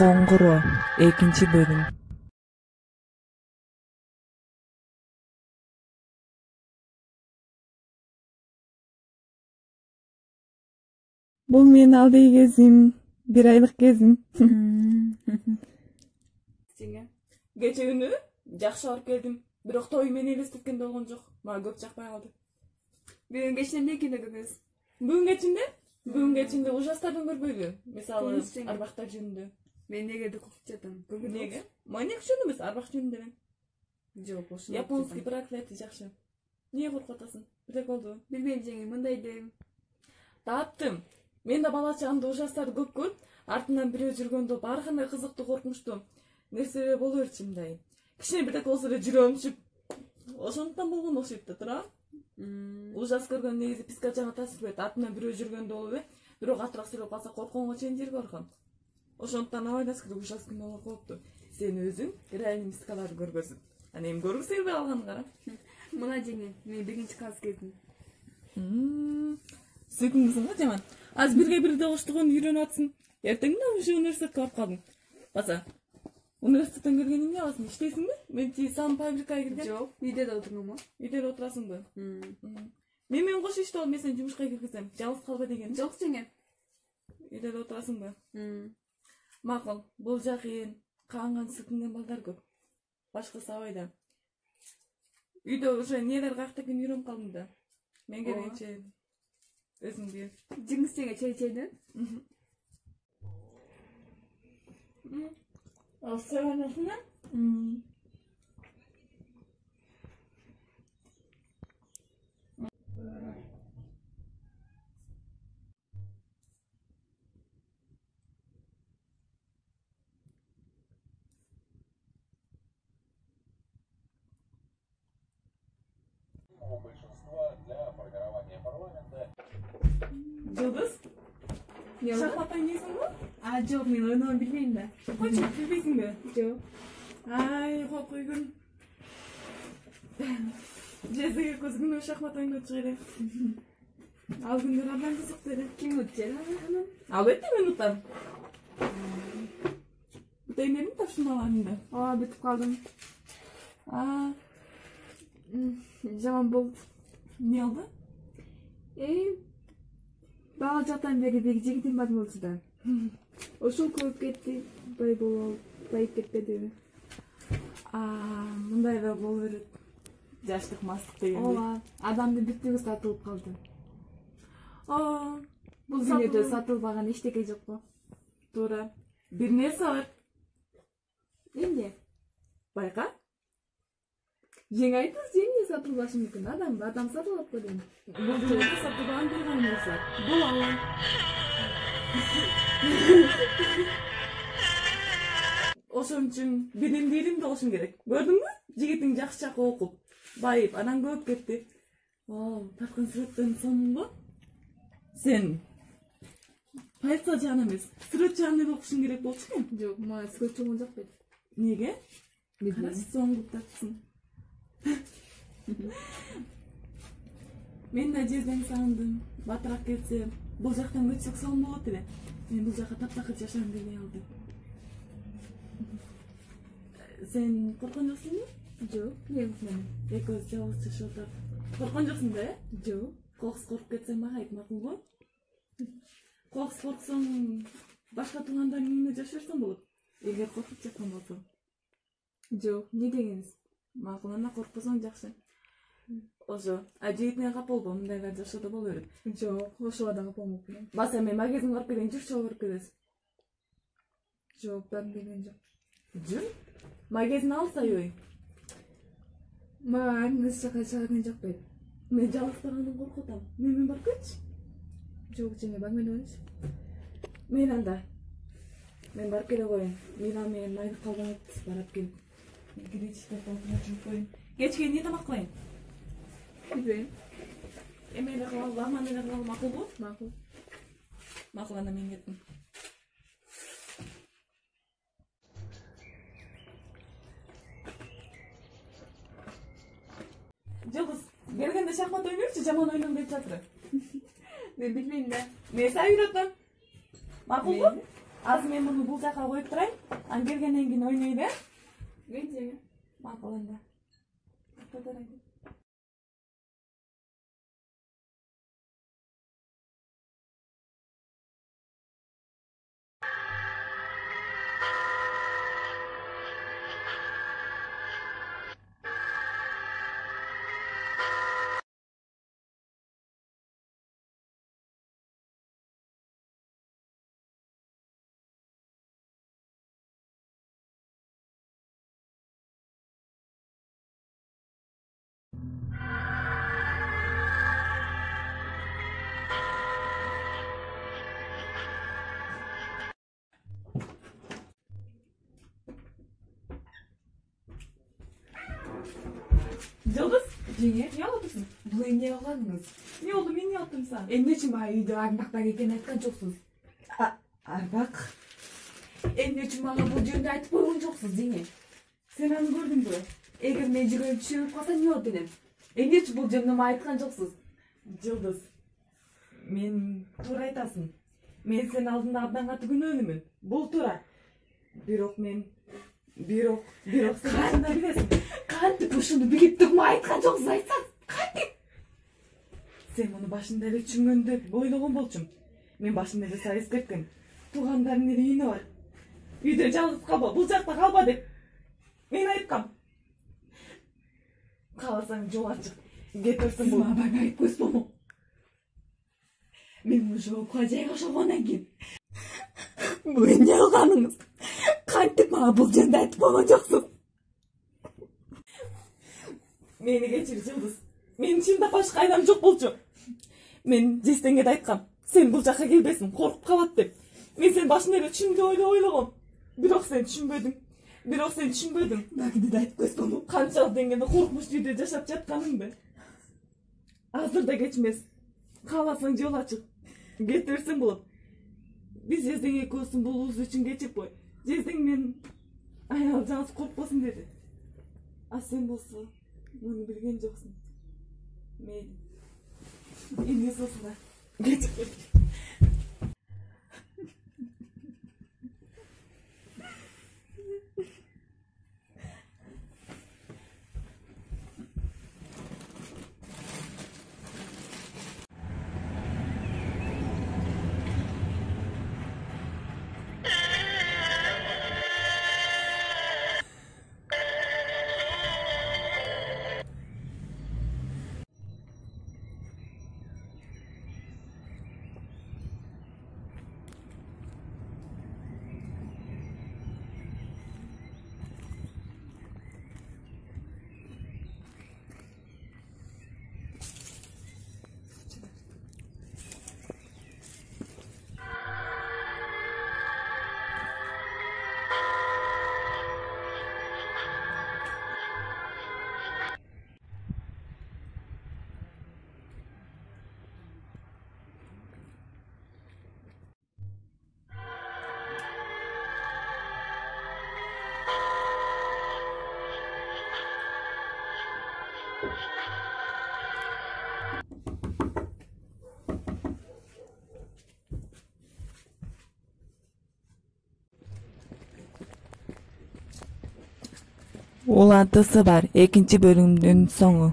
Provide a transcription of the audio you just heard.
Коңгуроо 2-бөлүм. Бул менин алдыйкы кезим, 1 айлык кезим. Кече күнү жакшы барып келдим, бирок той мени элестеткен болгон жок. Мага көп жакпай калды. Бүгүн кечинде эмне кино көрдүңүз? Бүгүн кечинде ужастардан көрбөйлү. Мисалы, арбактар жөнүндө. Мен негеди коркуп жатам. Неге? Маньяк жөнүндө эмес, арбак жөнүндө мен. Жок, ошо. Японский проклятие жакшы. Эмне коркуп атасың? Приколду. Билбейм жеңе, мындай дейм. Таптым. Мен да бала чагымда ужастарды көп көрүп, артынан бирөө жүргөндө баары кандай кызыктуу, коркунучтуу нерсе боло берчү мындай. Кичине бирдек болсо эле жүрөгүм түшүп, ошондуктан болгон окшойт да тура. Ужас көргөн негизи психикага таасир берет. Артынан бирөө жүргөндө болуп эле, бирок атыраак сүйлөп калса коркконго чейин жерге баргам. Ошондуктан абайдас керек ужас кинолор коопту. Сен өзүң реальный психикаларды көргөзүп. Ана эми көргүсү келбей калганын кара. Мына жеңе, мен 1-класс кездим. Сүйкүңүзүң го жаман. Аз бирге бирде оштугун үйрөнүп атсың. Эртеңден ушу университетке барып калдың. Баса, университеттен келгенде эмне кыласың? Иштейсиңби? Мен сам фабрикага киргем. Жок, үйдө да отурмун. Үйдө да отурасыңбы? Мен менен кошо иштеп алып, мен сени жумушка киргизем. Жалгыз калба деген. Жок жеңе. Үйдө да отурасыңбы? Макул. Бул жакын каанган силкинген балдар көп. Башкысы абайда. Үйдө уже нелер каяктан экенин үйрөнүп калдым да. Мен келгенче өзүң бил. Жеңиз жеңе чай чайды? Ал севенесине? Большинства для формирования парламента. Жылдыз? Шахмат ойнойсуңбу? Жок, мен ойноону билбейм да. Койчу, билбейсиңби? Жок. Ай, койгун. Жезеге көз күнү шахмат ойнотчу эле. Ал күндөр абдан кызыктуу эле. Ким утчу анан? Албетте мен утам. Утайын тапшырмаларында. Бүтүп калдым. Жаман болду. Эмне болду? Бала жактан бери бир жигитим бар болчу да. Ошол көрүп кетти, байып кетпедиби? Мындай да боло берет. Жаштык мастык дегенди. Ооба, адамдын бүттүгү сатылып калды. Бул Дүйнөдө сатылбаган эчтеке жок го. Туура. Бир нерсе бар. Эмне? Байка? Жеңе айтыңыз, эмне сатылбашы мүмкүн? Адам сатылат го дейм. Бул дүйнөдө сатылбаган бир гана нерсе. Бул алла. Ошон үчүн билимдүү болушуң керек. Көрдүңбү? Жигитиң жакшы окуп, байып, анан көп кетти. Тарткан сүрөттөн сонунбу? Сен полиция жагынан эмес, сүрөт жагынан окушуң керек болчу экен. Жок, мага сүрөт чоңго жакпайт. Неге? Билбейм. Соңгуп таптсың. Мен да жерден сагындым. Батыраак келсе, бул жактан өтсөк сонун болот эле. Мен бул жакка таптакыр жашагым келбей калды. Сен корккон жоксуңбу? Жок, мен. Экөөбүз жалгыз жашап атат. Корккон жоксуң да, э? Жок. Кокус коркуп кетсең мага айт, макулбу? Кокус корксоң, башка туугандарың үйүндө жашап берсең болот. Эгер коркуп жаткан болсоң. Жок, эмне дегениз? Макул, анда коркпосоң жакшы. Ошо, жигитиңе капа болбо, мындайлар жашоодо боло берет. Жок, ошого да капа болмокмун. Баса мен магазинге барып келген жүрчү барып келесиз. Жок, барып келген жок. Жүр. Магазин алыс аябай. Мага аңыз жака чыган жакпайт. Мен жалгыз баргандан коркуп атам. Мен барып кетчи. Жок, жеңе, бармай коюңуз. Мен анда. Мен барып келе коеюн. Мира менен майдык калбайт, барып келип. Гречка толтуруп жүрүп коеюн. Кечке эмне тамак кылайын? Билбейм. Эме эле кылалы, аман эле кылалы, макулбу? Макул. Макул, анда мен кеттим. Жылдыз, келгенде шахмат ойнойчу, жаман ойнойм деп жатыр. Мен билбейм да. Мен сага үйрөтөм. Макулбу? Азыр мен муну бул жака коюп турайын. Анан келгенден кийин ойнойбу, э? Видео. Макул анда. Yıldız, Жеңе, niye otursun? бул эмне кылганыңыз? Ne oldu, men niye ottun sen? Эмне үчүн мага үйдө арбактар экенин айткан жоксуз? Арбак? Эмне үчүн мага бул жөнүндө айтып койгон жоксуз, жеңе? Sen onu gördün mü? Эгер мен жүрөгүм түшүрүп калса эмне болот элем? Эмне үчүн бул жөнүндө мага айткан жоксуз? Yıldız, men tуура айтасың. Мен сен алдында абдан катуу күнөөлүмүн. Бул туура. Бирок sen алдында билесиң. Кантип ушуну билип туруп мага айткан жоксуз, айтсаңыз? Кантип? Sen муну башында эле түшүнгөндө ойлогон болчумун. Мен башында эле сага эскерткем. Туугандарың эле үйүнө бар. Үйдө жалгыз калба, бул жакта калба деп. Мен айткам. Кааласаң жол ачык. Кетерсиң бул. Мага бага айтып койсоңу. Мен ушул кожайга ошогондон кийин. Бул эмне кылганыңыз? Кантип мага бул жөнүндө айтып койгон жоксуз? Мени кечир, Жылдыз. Менин чында башка айдам жок болчу. Мен жестеңе да айткам. Сен бул жака келбесиң, коркуп калат деп. Мен сен башында эле түшүндү ойлогом. Бирок сен түшүнбөдүң. Багды да айтып койсоңу. Канчалык деңгээлде коркунучтуу үйдө жашап жатканыңды. Азыр да кеч эмес. Кааласаң жол ачык. Кетерсиң болот. Биз жездең экөөбүздүн болуубуз үчүн кечирип кой. Жездең мен аял жалгыз коркпосун деди. А сен болсо муну билген жоксуң. Мейли. Эмне болсун да. Кечир. Улантысы бар. Экинчи бөлүмдүн соңу.